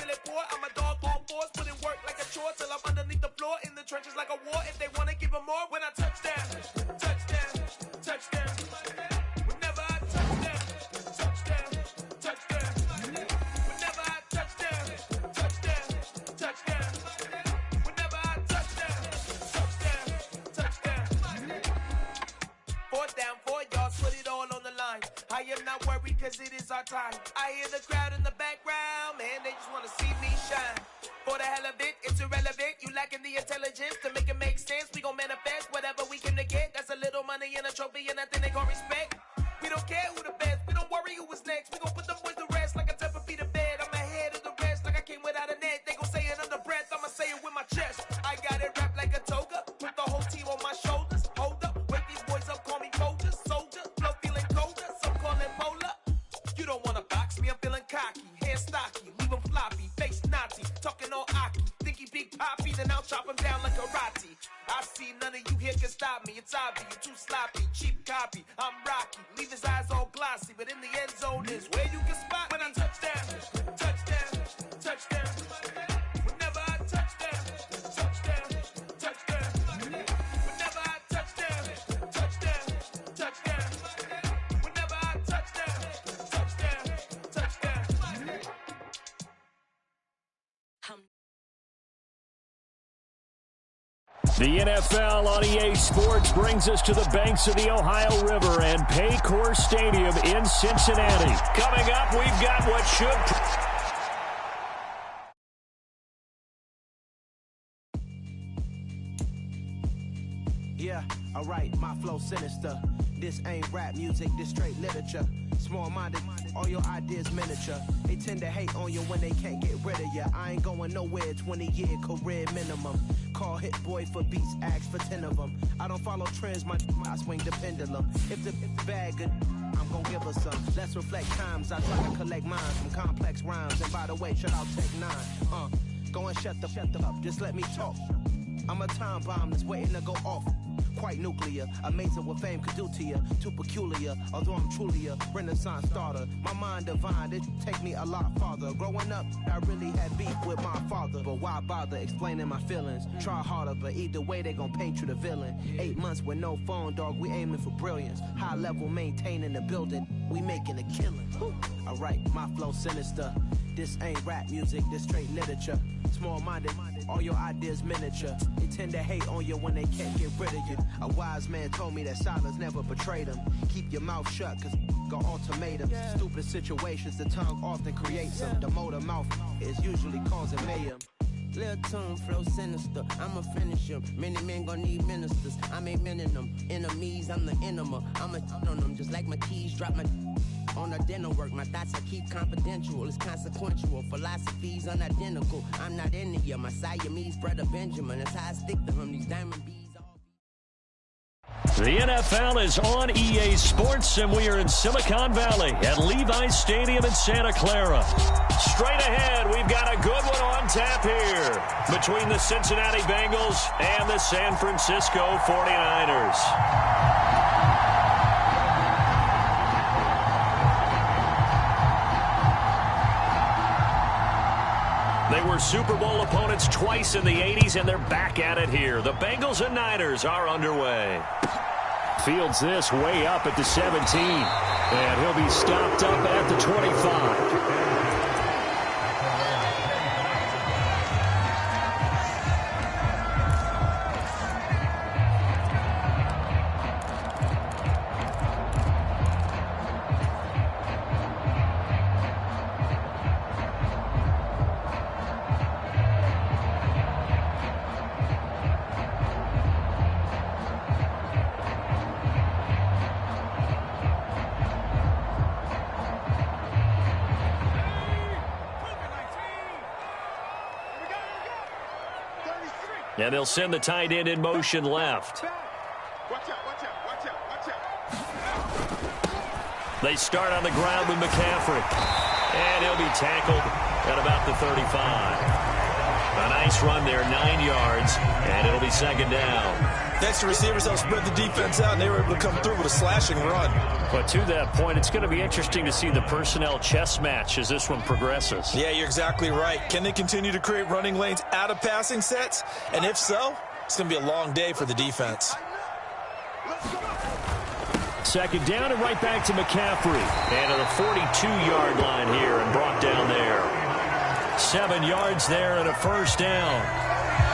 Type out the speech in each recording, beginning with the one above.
really poor. I'm a dog on force, putting work like a chore till I'm underneath the floor in the trenches like a war. If they want to give them more, when I touch down, touchdown, touchdown. Whenever I touch down, touchdown, touchdown. Whenever I touch down, touchdown, touchdown. Whenever I touch down, touchdown, touchdown. Fourth down, 4 yards, put it all on the line. I am not worried cause it is our time. I hear the crowd in the background, man, they just want to see me shine. For the hell of it, it's irrelevant. You lacking the intelligence to make it make sense. We gon' manifest whatever we came to get. That's a little money and a trophy and nothing they gon' respect. We don't care who the best, we don't worry who is next. We gon' put them boys to rest like a 10 feet of bed. I'm ahead of the rest like I came without a net. They gon' say it under breath, I'ma say it with my chest. I got it wrapped like a toga, put the whole team on my shoulders. Hold up, wake these boys up, call me Folger, soldier. Flow feeling colder, some call it polar. You don't wanna box me, I'm feeling cocky. Hair stocky, leave him floppy, face naughty. Talking all aki, think he big poppy, then I'll chop him down like karate. I see none of you here can stop me. It's obvious, you too sloppy, cheap copy. I'm Rocky, leave his eyes all glossy, but in the end zone is where you can spot when I touchdown, touchdown, touchdown. Whenever I touchdown, touchdown, touchdown. Whenever I touchdown, touchdown, touchdown. Whenever I touchdown, touchdown, touchdown. The NFL on EA Sports brings us to the banks of the Ohio River and Paycor Stadium in Cincinnati. Coming up, we've got what should... Yeah, alright, my flow sinister. This ain't rap music, this straight literature. Small-minded, all your ideas miniature. They tend to hate on you when they can't get rid of you. I ain't going nowhere, 20-year career minimum. Call Hit Boy for beats, ask for 10 of them. I don't follow trends, I swing the pendulum. If the bag good, I'm gonna give her some. Let's reflect times, I try to collect mine from complex rhymes. And by the way, shout out Tech 9. Go and shut the up, just let me talk. I'm a time bomb that's waiting to go off. Quite nuclear, amazing what fame could do to you. Too peculiar, although I'm truly a renaissance starter. My mind divine, it take me a lot farther. Growing up, I really had beef with my father. But why bother explaining my feelings? Try harder, but either way they gon' paint you the villain. 8 months with no phone, dog, we aiming for brilliance. High level maintaining the building, we making a killing. Alright, my flow sinister. This ain't rap music, this straight literature. Small-minded, all your ideas miniature. They tend to hate on you when they can't get rid of you. A wise man told me that silence never betrayed him. Keep your mouth shut, cause got ultimatums. Stupid situations, the tongue often creates them. The motor mouth is usually causing mayhem. Lil' tune, flow sinister, I'ma finish him. Many men gon' need ministers, I ain't mending them. Enemies, I'm the enema, I'ma on them. Just like my keys, drop my on the dinner work. My thoughts I keep confidential, it's consequential. Philosophies unidentical, I'm not into you. My Siamese brother Benjamin, that's how I stick to him. These diamond bees. The NFL is on EA Sports, and we are in Silicon Valley at Levi's Stadium in Santa Clara. Straight ahead, we've got a good one on tap here between the Cincinnati Bengals and the San Francisco 49ers. They were Super Bowl opponents twice in the 80s, and they're back at it here. The Bengals and Niners are underway. Fields this way up at the 17, and he'll be stopped up at the 25. And they'll send the tight end in motion left. They start on the ground with McCaffrey. And he'll be tackled at about the 35. A nice run there, 9 yards, and it'll be second down. Next to receivers, they'll spread the defense out, and they were able to come through with a slashing run. But to that point, it's going to be interesting to see the personnel chess match as this one progresses. Yeah, you're exactly right. Can they continue to create running lanes out of passing sets? And if so, it's going to be a long day for the defense. Second down and right back to McCaffrey. And to the 42-yard line here and brought down there. 7 yards there and a first down.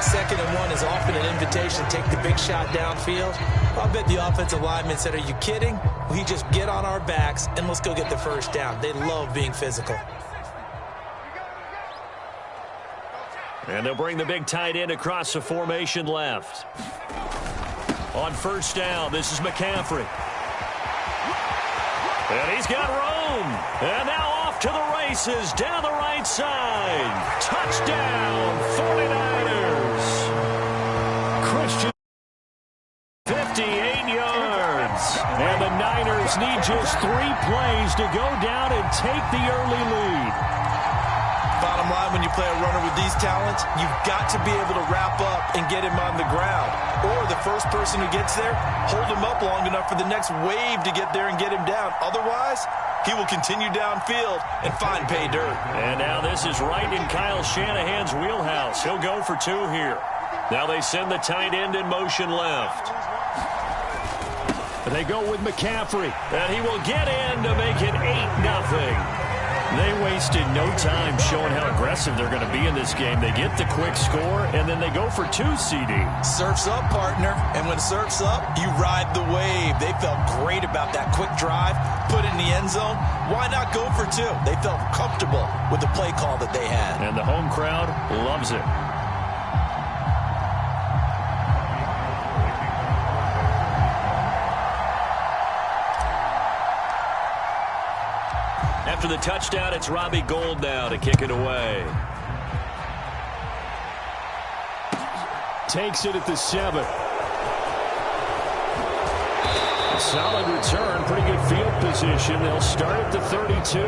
2nd and 1 is often an invitation to take the big shot downfield. I'll bet the offensive lineman said, are you kidding? We just get on our backs and let's go get the first down. They love being physical. And they'll bring the big tight end across the formation left. On first down, this is McCaffrey. And he's got room. And now off to the races down the right side. Touchdown, 49ers. Christian, 58 yards. And the Niners need just 3 plays to go down and take the early lead. Bottom line, when you play a runner with these talents, you've got to be able to wrap up and get him on the ground. Or the first person who gets there, hold him up long enough for the next wave to get there and get him down. Otherwise, he will continue downfield and find pay dirt. And now this is right in Kyle Shanahan's wheelhouse. He'll go for 2 here. Now they send the tight end in motion left. They go with McCaffrey, and he will get in to make it 8-0. They wasted no time showing how aggressive they're going to be in this game. They get the quick score, and then they go for 2, CD. Surf's up, partner. And when surf's up, you ride the wave. They felt great about that quick drive, put it in the end zone. Why not go for 2? They felt comfortable with the play call that they had. And the home crowd loves it. After the touchdown, it's Robbie Gould now to kick it away. Takes it at the 7. A solid return, pretty good field position. They'll start at the 32.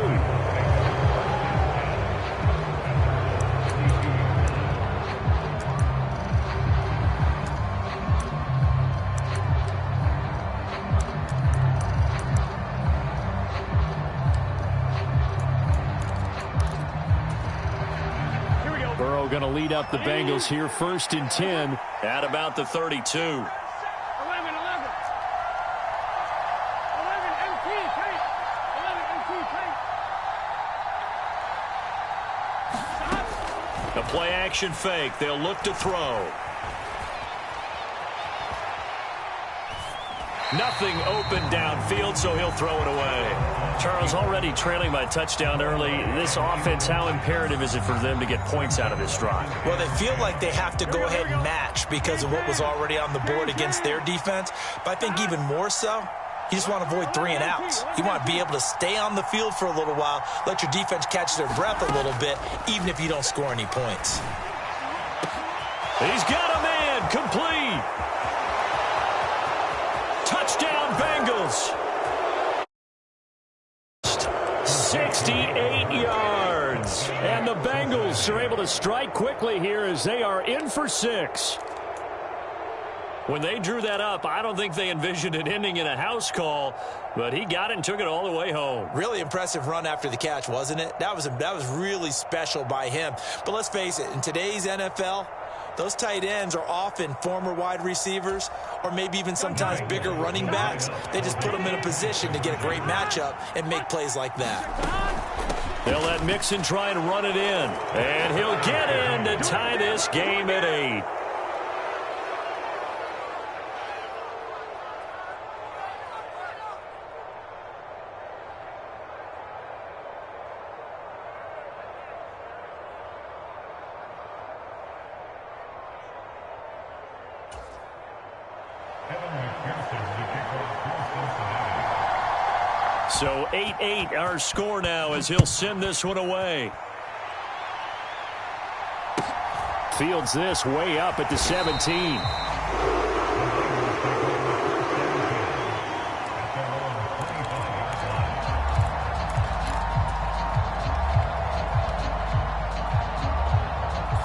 Going to lead up the Bengals here, 1st and 10 at about the 32. 11. A play action fake. They'll look to throw. Nothing open downfield, so he'll throw it away. Charles, already trailing by touchdown early. This offense, how imperative is it for them to get points out of this drive? Well, they feel like they have to go ahead and match because of what was already on the board against their defense. But I think even more so, you just want to avoid 3 and outs. You want to be able to stay on the field for a little while, let your defense catch their breath a little bit, even if you don't score any points. He's got a man, complete. Touchdown, Bengals. 68 yards. And the Bengals are able to strike quickly here as they are in for 6. When they drew that up, I don't think they envisioned it ending in a house call, but he got it and took it all the way home. Really impressive run after the catch, wasn't it? That was really special by him. But let's face it, in today's NFL, those tight ends are often former wide receivers or maybe even sometimes bigger running backs. They just put them in a position to get a great matchup and make plays like that. They'll let Mixon try and run it in. And he'll get in to tie this game at 8. So 8-8 our score now as he'll send this one away. Fields this way up at the 17.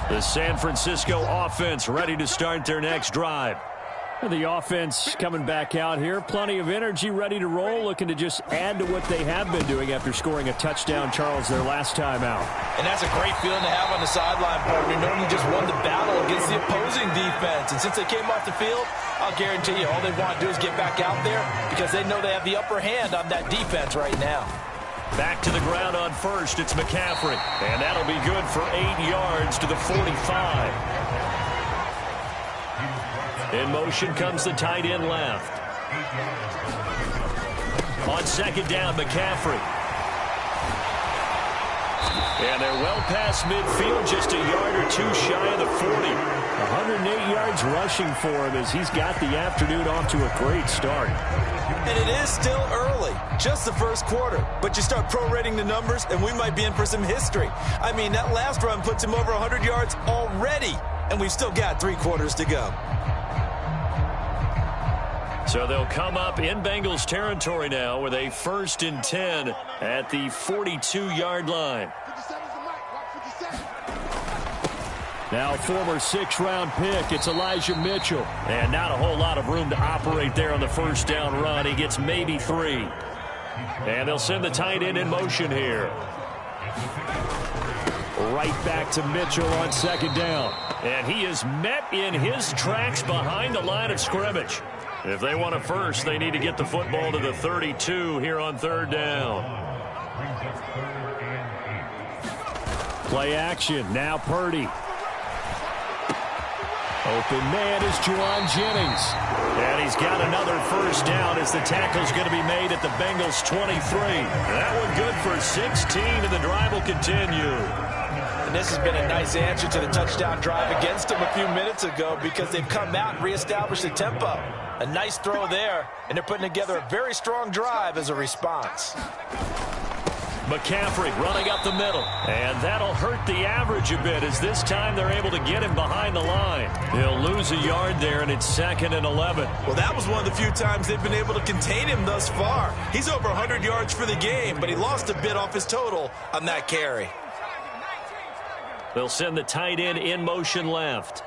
The San Francisco offense ready to start their next drive. The offense coming back out here. Plenty of energy, ready to roll, looking to just add to what they have been doing after scoring a touchdown, Charles, their last time out. And that's a great feeling to have on the sideline, partner, knowing you just won the battle against the opposing defense. And since they came off the field, I'll guarantee you all they want to do is get back out there because they know they have the upper hand on that defense right now. Back to the ground on first. It's McCaffrey. And that'll be good for 8 yards to the 45. In motion comes the tight end left. On second down, McCaffrey. And they're well past midfield, just a yard or two shy of the 40. 108 yards rushing for him as he's got the afternoon off to a great start. And it is still early, just the first quarter. But you start prorating the numbers, and we might be in for some history. I mean, that last run puts him over 100 yards already, and we've still got 3 quarters to go. So they'll come up in Bengals territory now with a 1st and 10 at the 42-yard line. Now former 6th-round pick, it's Elijah Mitchell. And not a whole lot of room to operate there on the first down run. He gets maybe 3. And they'll send the tight end in motion here. Right back to Mitchell on second down. And he is met in his tracks behind the line of scrimmage. If they want a first, they need to get the football to the 32 here on 3rd down. Play action. Now Purdy. Open man is Juwan Jennings. And he's got another first down as the tackle's going to be made at the Bengals 23. That one good for 16, and the drive will continue. And this has been a nice answer to the touchdown drive against them a few minutes ago because they've come out and reestablished the tempo. A nice throw there, and they're putting together a very strong drive as a response. McCaffrey running up the middle, and that'll hurt the average a bit as this time they're able to get him behind the line. He'll lose a yard there, and it's 2nd and 11. Well, that was one of the few times they've been able to contain him thus far. He's over 100 yards for the game, but he lost a bit off his total on that carry. They'll send the tight end in motion left.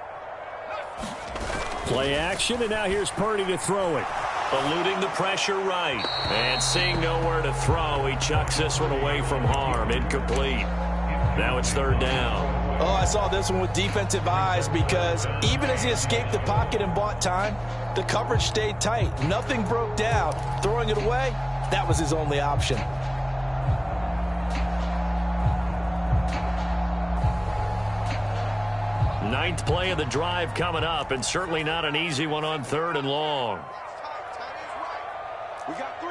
Play action, and now here's Purdy to throw it. Eluding the pressure right. And seeing nowhere to throw, he chucks this one away from harm. Incomplete. Now it's 3rd down. Oh, I saw this one with defensive eyes because even as he escaped the pocket and bought time, the coverage stayed tight. Nothing broke down. Throwing it away, that was his only option. Ninth play of the drive coming up, and certainly not an easy one on 3rd and long. We got 3,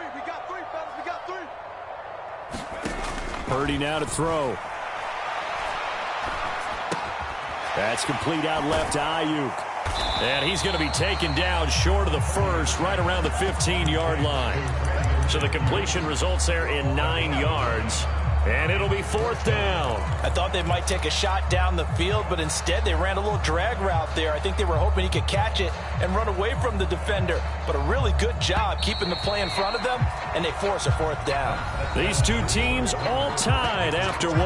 fellas, we got 3. Purdy now to throw. That's complete out left to Ayuk. And he's going to be taken down short of the first, right around the 15-yard line. So the completion results there in 9 yards. And it'll be 4th down. I thought they might take a shot down the field, but instead they ran a little drag route there. I think they were hoping he could catch it and run away from the defender. But a really good job keeping the play in front of them, and they force a 4th down. These two teams all tied after 1.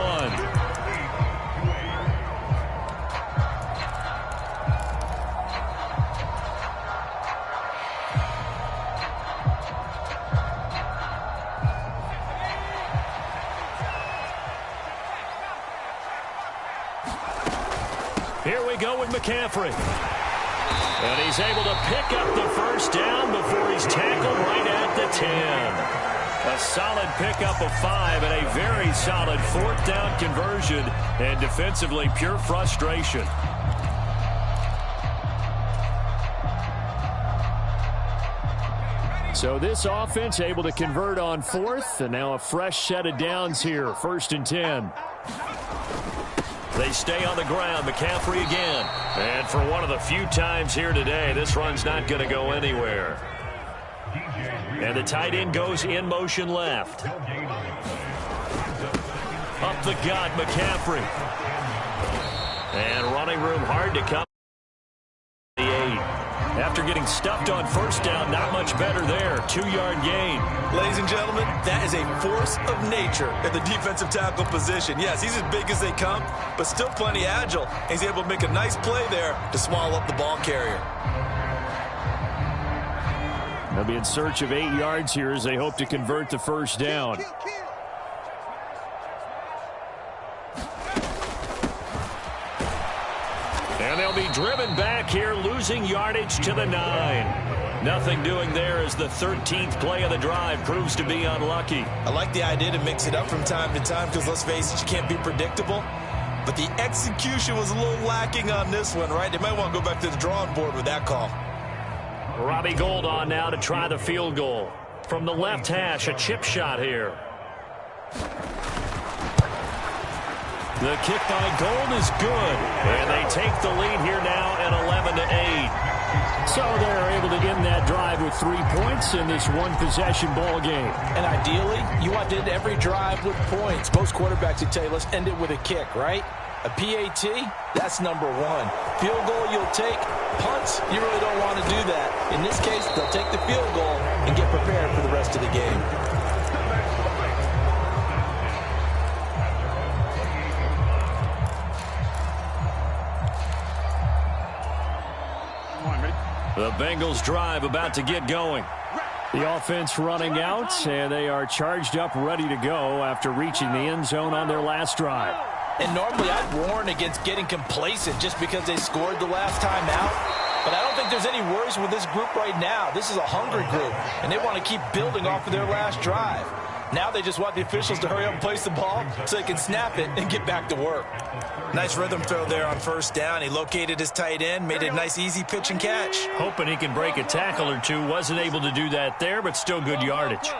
Here we go with McCaffrey. And he's able to pick up the first down before he's tackled right at the 10. A solid pickup of 5 and a very solid 4th down conversion. And defensively, pure frustration. So this offense able to convert on 4th, and now a fresh set of downs here. 1st and 10. They stay on the ground. McCaffrey again. And for one of the few times here today, this run's not going to go anywhere. And the tight end goes in motion left. Up the gut, McCaffrey. And running room hard to come. After getting stuffed on first down, not much better there. 2-yard gain. Ladies and gentlemen, that is a force of nature at the defensive tackle position. Yes, he's as big as they come, but still plenty agile. He's able to make a nice play there to swallow up the ball carrier. They'll be in search of 8 yards here as they hope to convert the first down. And they'll be driven back here, losing yardage to the 9. Nothing doing there as the 13th play of the drive proves to be unlucky. I like the idea to mix it up from time to time because, let's face it, you can't be predictable. But the execution was a little lacking on this one, right? They might want to go back to the drawing board with that call. Robbie Gould on now to try the field goal. From the left hash, a chip shot here. The kick by Gould is good. And they take the lead here now at 11-8. So they're able to end that drive with 3 points in this one-possession ball game. And ideally, you want to end every drive with points. Most quarterbacks would tell you, let's end it with a kick, right? A PAT, that's number 1. Field goal you'll take. Punts, you really don't want to do that. In this case, they'll take the field goal and get prepared for the rest of the game. The Bengals drive about to get going. The offense running out, and they are charged up, ready to go after reaching the end zone on their last drive. And normally I'd warn against getting complacent just because they scored the last time out. But I don't think there's any worries with this group right now. This is a hungry group, and they want to keep building off of their last drive. Now they just want the officials to hurry up and place the ball so they can snap it and get back to work. Nice rhythm throw there on first down. He located his tight end, made a nice easy pitch and catch. Hoping he can break a tackle or two. Wasn't able to do that there, but still good yardage.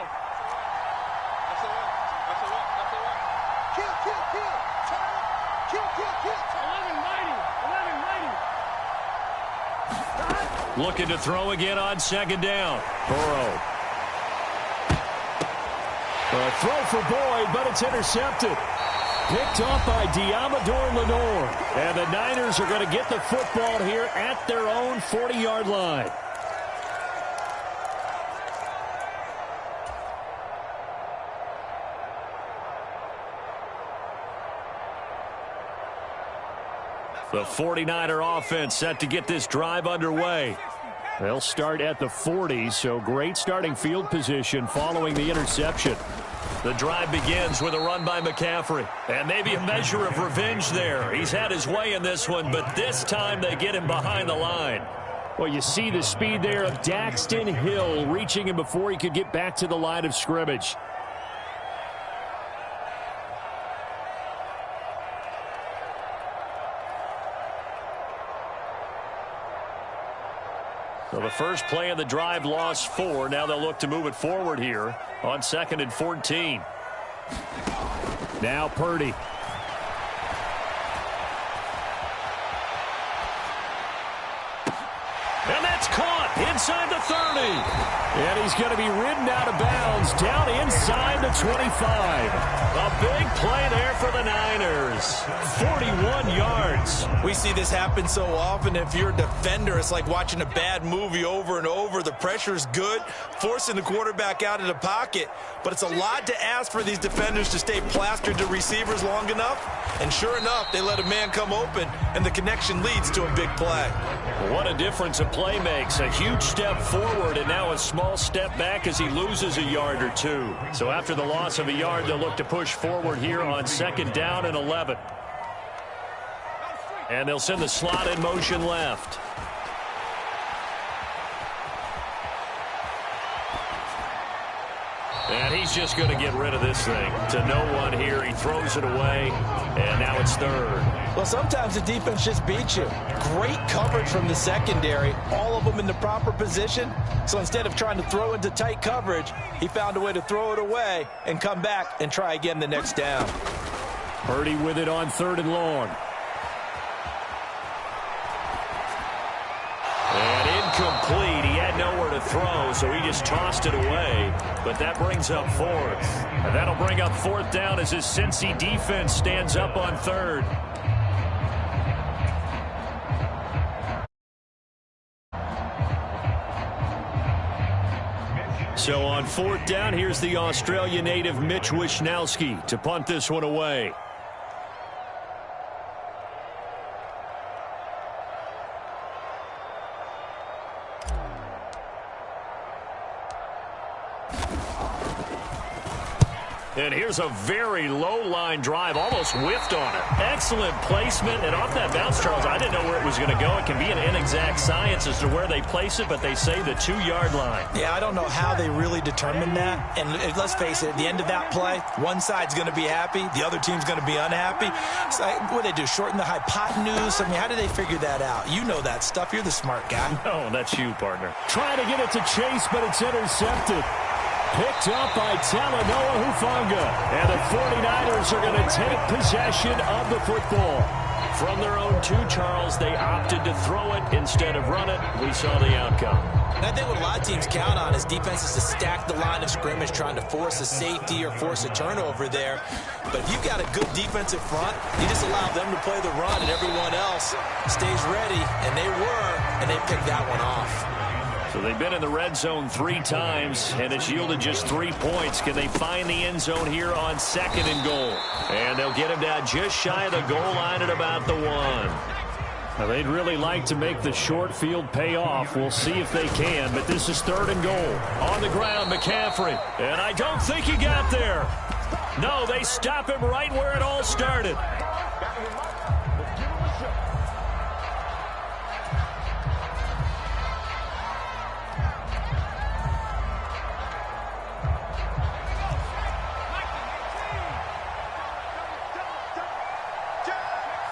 Looking to throw again on second down. Burrow. A throw for Boyd, but it's intercepted. Picked off by Diamador Lenore. And the Niners are going to get the football here at their own 40-yard line. The 49er offense set to get this drive underway. They'll start at the 40, so great starting field position following the interception. The drive begins with a run by McCaffrey. And maybe a measure of revenge there. He's had his way in this one, but this time they get him behind the line. Well, you see the speed there of Daxton Hill reaching him before he could get back to the line of scrimmage. So the first play of the drive lost 4. Now they'll look to move it forward here on 2nd and 14. Now Purdy. And that's caught inside the 30. And he's going to be ridden out of bounds down inside the 25. A big play there for the Niners. 41 yards. We see this happen so often. If you're a defender, it's like watching a bad movie over and over. The pressure's good, forcing the quarterback out of the pocket. But it's a lot to ask for these defenders to stay plastered to receivers long enough. And sure enough, they let a man come open, and the connection leads to a big play. What a difference a play makes. A huge step forward and now a small step back as he loses a yard or 2. So after the loss of a yard, they'll look to push forward here on 2nd down and 11. And they'll send the slot in motion left. And he's just going to get rid of this thing. To no one here. He throws it away. And now it's 3rd. Well, sometimes the defense just beats you. Great coverage from the secondary. All of them in the proper position. So instead of trying to throw into tight coverage, he found a way to throw it away and come back and try again the next down. Purdy with it on 3rd and long. And incomplete. He had nowhere to throw, so he just tossed it away. But that brings up 4th. And that'll bring up 4th down as his Cincy defense stands up on 3rd. So on 4th down, here's the Australia native Mitch Wishnowsky to punt this one away. And here's a very low-line drive, almost whiffed on it. Excellent placement, and off that bounce, Charles, I didn't know where it was going to go. It can be an inexact science as to where they place it, but they say the 2-yard line. Yeah, I don't know how they really determined that. And let's face it, at the end of that play, one side's going to be happy, the other team's going to be unhappy. So what do they do, shorten the hypotenuse? I mean, how do they figure that out? You know that stuff. You're the smart guy. No, that's you, partner. Trying to get it to Chase, but it's intercepted. Picked up by Talanoa Hufanga. And the 49ers are going to take possession of the football. From their own 2, Charles, they opted to throw it instead of run it. We saw the outcome. And I think what a lot of teams count on is defenses to stack the line of scrimmage, trying to force a safety or force a turnover there. But if you've got a good defensive front, you just allow them to play the run and everyone else stays ready. And they were, and they picked that one off. So they've been in the red zone 3 times, and it's yielded just 3 points. Can they find the end zone here on 2nd and goal? And they'll get him down just shy of the goal line at about the 1. Now, they'd really like to make the short field pay off. We'll see if they can, but this is 3rd and goal. On the ground, McCaffrey. And I don't think he got there. No, they stop him right where it all started.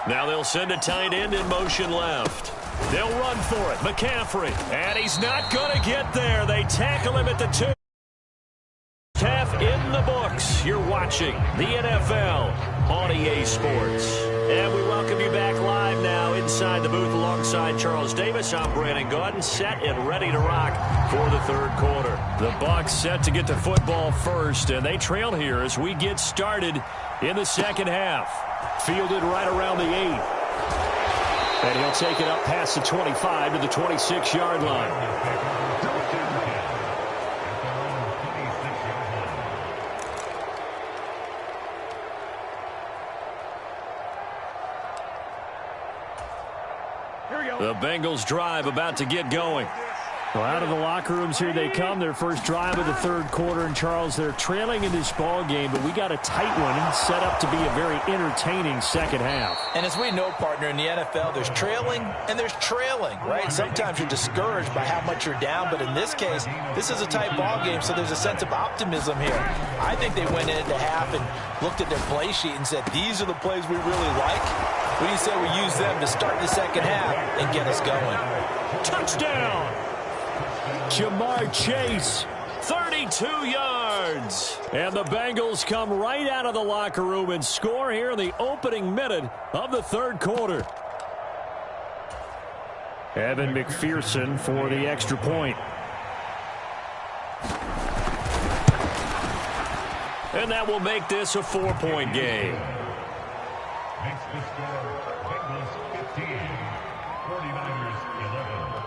Now they'll send a tight end in motion left. They'll run for it. McCaffrey. And he's not going to get there. They tackle him at the 2. Half in the books. You're watching the NFL on EA Sports. And we welcome you back live now inside the booth alongside Charles Davis. I'm Brandon Gaudin, set and ready to rock for the 3rd quarter. The Bucs set to get to football first, and they trail here as we get started in the 2nd half. Fielded right around the 8. And he'll take it up past the 25 to the 26-yard line. The Bengals drive about to get going. Well, out of the locker rooms here they come. Their first drive of the 3rd quarter. And, Charles, they're trailing in this ball game, but we got a tight one set up to be a very entertaining 2nd half. And as we know, partner, in the NFL, there's trailing and there's trailing, right? Sometimes you're discouraged by how much you're down, but in this case, this is a tight ball game, so there's a sense of optimism here. I think they went into half and looked at their play sheet and said, these are the plays we really like. What do you say we use them to start the 2nd half and get us going? Touchdown! Jamar Chase. 32 yards. And the Bengals come right out of the locker room and score here in the opening minute of the 3rd quarter. Evan McPherson for the extra point. And that will make this a 4-point game. Makes the score Bengals 15, 49ers 11.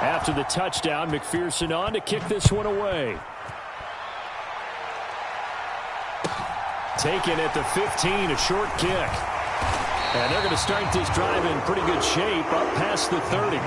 After the touchdown, McPherson on to kick this one away. Taken at the 15, a short kick. And they're going to start this drive in pretty good shape up past the 30.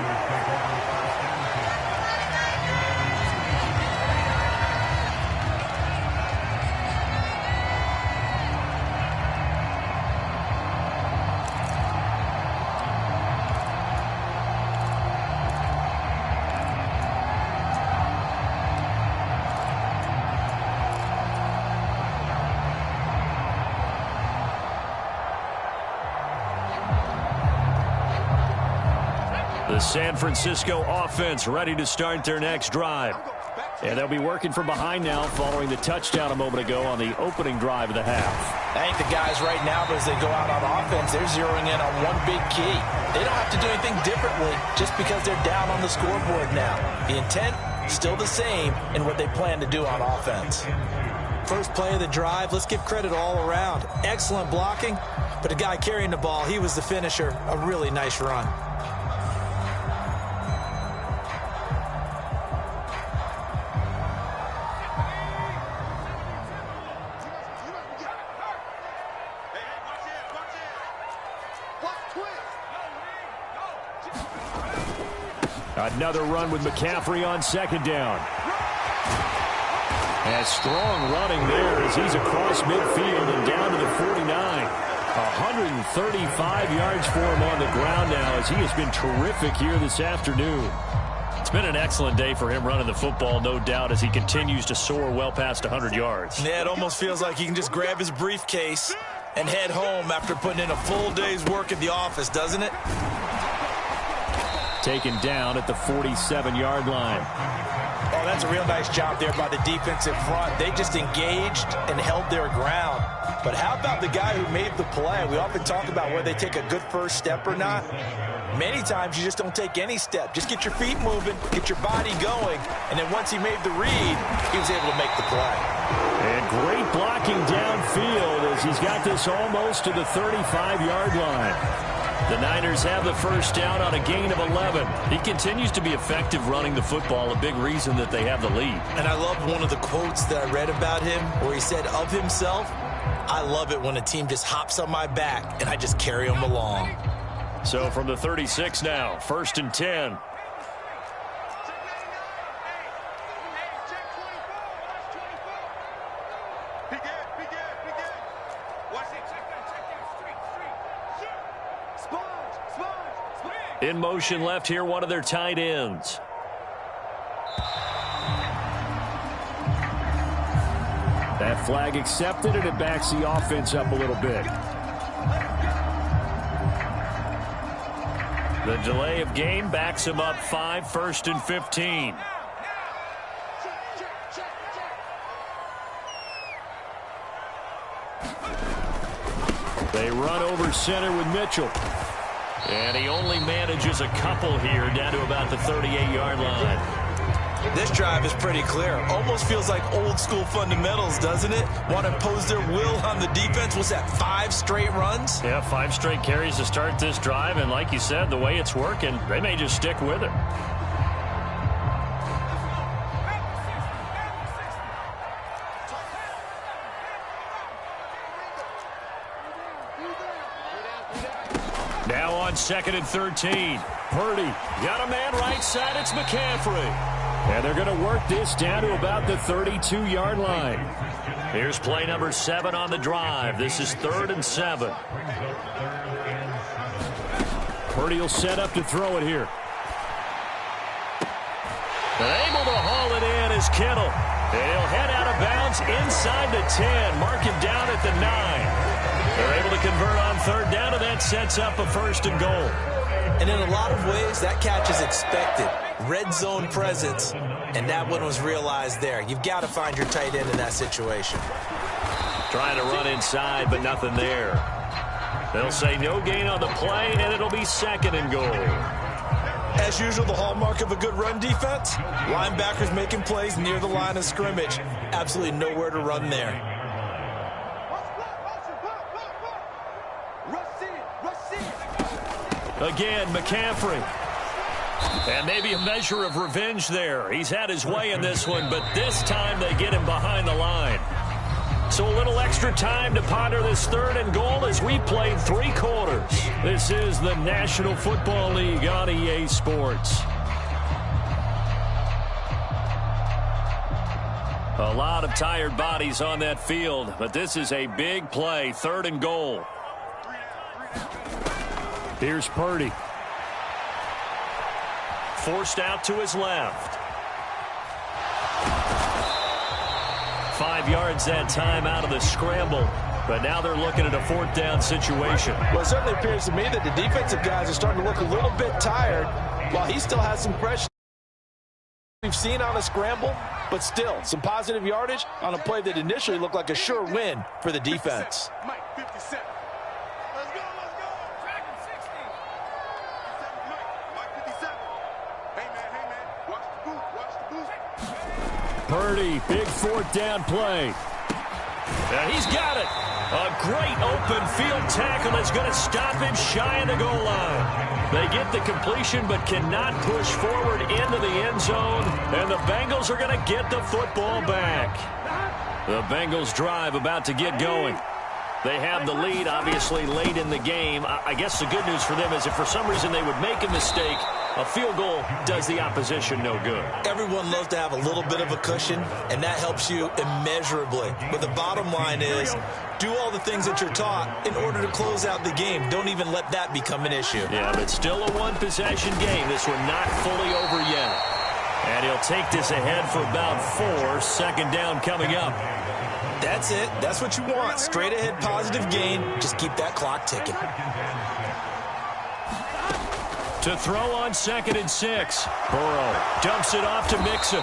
The San Francisco offense ready to start their next drive. And they'll be working from behind now following the touchdown a moment ago on the opening drive of the half. I think the guys right now, but as they go out on offense, they're zeroing in on one big key. They don't have to do anything differently just because they're down on the scoreboard now. The intent, still the same in what they plan to do on offense. First play of the drive, let's give credit all around. Excellent blocking, but the guy carrying the ball, he was the finisher. A really nice run. Another run with McCaffrey on second down. And strong running there as he's across midfield and down to the 49. 135 yards for him on the ground now as he has been terrific here this afternoon. It's been an excellent day for him running the football, no doubt, as he continues to soar well past 100 yards. Yeah, it almost feels like he can just grab his briefcase and head home after putting in a full day's work at the office, doesn't it? Taken down at the 47-yard line. Oh, that's a real nice job there by the defensive front. They just engaged and held their ground. But how about the guy who made the play? We often talk about whether they take a good first step or not. Many times you just don't take any step. Just get your feet moving, get your body going, and then once he made the read, he was able to make the play. And great blocking downfield as he's got this almost to the 35-yard line. The Niners have the first down on a gain of 11. He continues to be effective running the football, a big reason that they have the lead. And I love one of the quotes that I read about him where he said of himself, "I love it when a team just hops on my back and I just carry them along." So from the 36 now, 1st and 10. In motion left here, one of their tight ends. That flag accepted, and it backs the offense up a little bit. The delay of game backs him up 5, 1st and 15. They run over center with Mitchell. And he only manages a couple here down to about the 38-yard line. This drive is pretty clear. Almost feels like old school fundamentals, doesn't it? Want to impose their will on the defense. What's that, 5 straight runs? Yeah, 5 straight carries to start this drive. And like you said, the way it's working, they may just stick with it. Now on 2nd and 13. Purdy got a man right side. It's McCaffrey. And they're going to work this down to about the 32-yard line. Here's play number 7 on the drive. This is 3rd and 7. Purdy will set up to throw it here. And able to haul it in is Kittle. And he'll head out of bounds inside the 10. Mark him down at the 9. They're able to convert on 3rd down, and that sets up a 1st and goal. And in a lot of ways, that catch is expected. Red zone presence, and that one was realized there. You've got to find your tight end in that situation. Trying to run inside, but nothing there. They'll say no gain on the play, and it'll be 2nd and goal. As usual, the hallmark of a good run defense, linebackers making plays near the line of scrimmage. Absolutely nowhere to run there. Again, McCaffrey. And maybe a measure of revenge there. He's had his way in this one, but this time they get him behind the line. So a little extra time to ponder this 3rd and goal as we played 3 quarters. This is the National Football League on EA Sports. A lot of tired bodies on that field, but this is a big play, 3rd and goal. Here's Purdy. Forced out to his left. 5 yards that time out of the scramble. But now they're looking at a 4th down situation. Well, it certainly appears to me that the defensive guys are starting to look a little bit tired while he still has some pressure we've seen on a scramble. But still, some positive yardage on a play that initially looked like a sure win for the defense. Mike, 57. Let's go, let's go. Dragon 60. Mike, 57. Hey, man, watch the boot, watch the boot. Purdy, big 4th down play. And he's got it. A great open field tackle is going to stop him shy of the goal line. They get the completion but cannot push forward into the end zone, and the Bengals are going to get the football back. The Bengals drive about to get going. They have the lead, obviously, late in the game. I guess the good news for them is if for some reason they would make a mistake, a field goal does the opposition no good. Everyone loves to have a little bit of a cushion, and that helps you immeasurably. But the bottom line is, do all the things that you're taught in order to close out the game. Don't even let that become an issue. Yeah, but still a one-possession game. This one not fully over yet. And he'll take this ahead for about 4. Second down coming up. That's it. That's what you want. Straight ahead positive gain. Just keep that clock ticking. To throw on 2nd and 6. Burrow dumps it off to Mixon.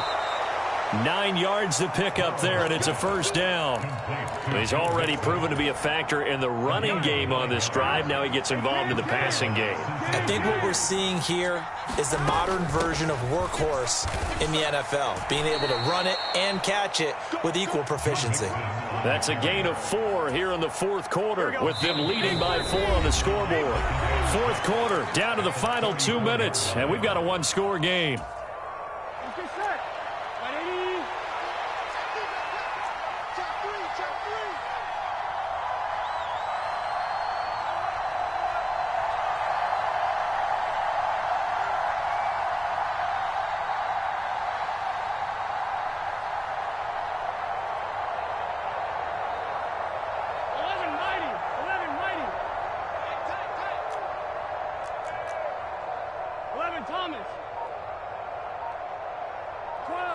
9 yards to pick up there, and it's a first down. He's already proven to be a factor in the running game on this drive. Now he gets involved in the passing game. I think what we're seeing here is the modern version of workhorse in the NFL, being able to run it and catch it with equal proficiency. That's a gain of 4 here in the 4th quarter, with them leading by 4 on the scoreboard. 4th quarter, down to the final 2 minutes, and we've got a one-score game.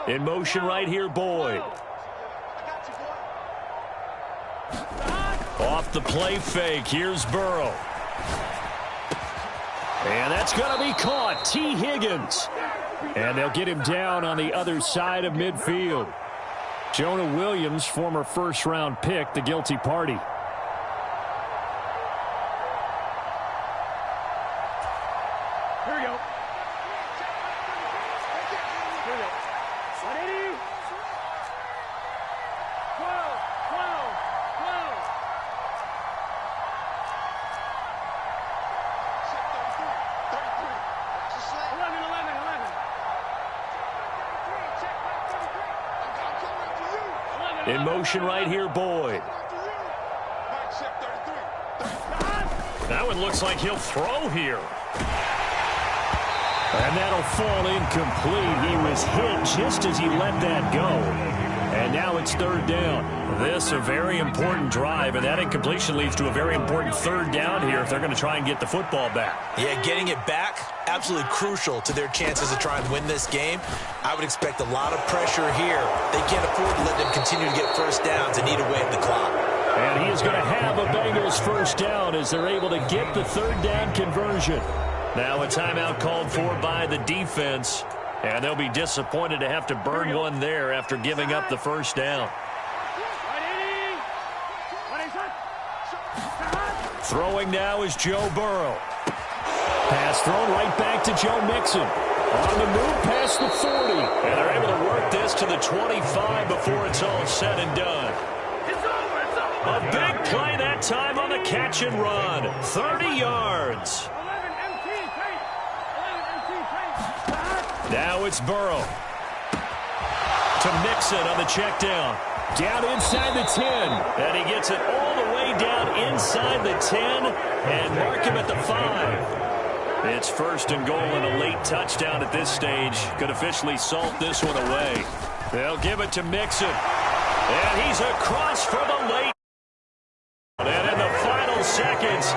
In motion right here, Boyd. Off the play fake, here's Burrow. And that's going to be caught. T. Higgins. And they'll get him down on the other side of midfield. Jonah Williams, former first-round pick, the guilty party. In motion right here, Boyd. That one looks like he'll throw here. And that'll fall incomplete. He was hit just as he let that go. And now it's 3rd down. This a very important drive, and that incompletion leads to a very important 3rd down here if they're going to try and get the football back. Yeah, getting it back, absolutely crucial to their chances to try and win this game. I would expect a lot of pressure here. They can't afford to let them continue to get first downs and eat away at the clock. And he is going to have a Bengals first down as they're able to get the 3rd down conversion. Now a timeout called for by the defense. And they'll be disappointed to have to burn one there after giving up the first down. Throwing now is Joe Burrow. Pass thrown right back to Joe Mixon. On the move past the 40. And they're able to work this to the 25 before it's all said and done. A big play that time on the catch and run. 30 yards. Now it's Burrow. To Mixon on the check down. Down inside the 10. And he gets it all the way down inside the 10 and mark him at the 5. It's 1st and goal and a late touchdown at this stage. Could officially salt this one away. They'll give it to Mixon. And he's across for the late. And in the final seconds,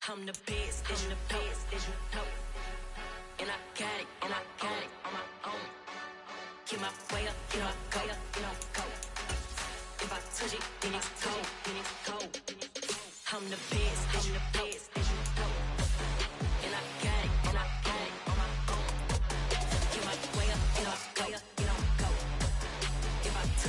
I'm the best, I'm the best, as you know. And I got it, and I got it on my own. Get my way up, you know I go, you know I go. If I touch it, then it's cold, then it's cold. I'm the best, I'm the best.